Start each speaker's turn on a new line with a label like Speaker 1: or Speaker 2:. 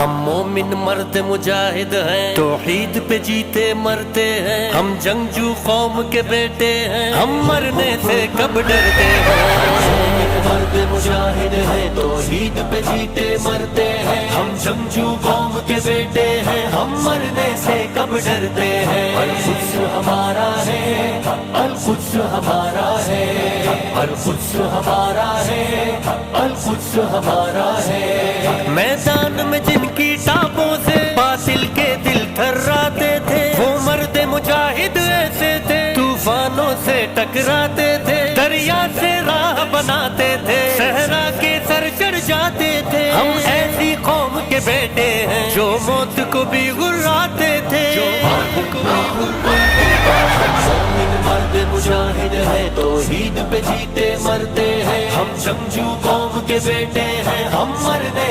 Speaker 1: ہم مومن مرد مجاہد ہیں، توحید پہ جیتے مرتے ہیں، ہم جنگجو قوم کے بیٹے ہیں، ہم مرنے سے کب ڈرتے ہیں۔ مرد مجاہد ہیں، توحید پہ جیتے مرتے ہیں، ہم جنگجو قوم کے بیٹے ہیں، ہم مرنے سے کب ڈرتے ہیں۔ القدس ہمارا ہے، القدس ہمارا ہے، القدس ہمارا ہے، القدس ہمارا ہے۔ میدان میں جن کی ٹاپوں سے باطل کے دل تھراتے تھے، وہ مرد مجاہد ایسے تھے، طوفانوں سے ٹکراتے تھے، دریا سے راہ بناتے تھے، صحرا کے سر چڑھ جاتے تھے۔ ہم ایسی قوم کے بیٹے ہیں جو موت کو بھی گراتے تھے، مرد مجاہد ہے، توحید پہ جیتے مرتے ہیں، ہم جنگجو قوم کے بیٹے ہیں، ہم مرنے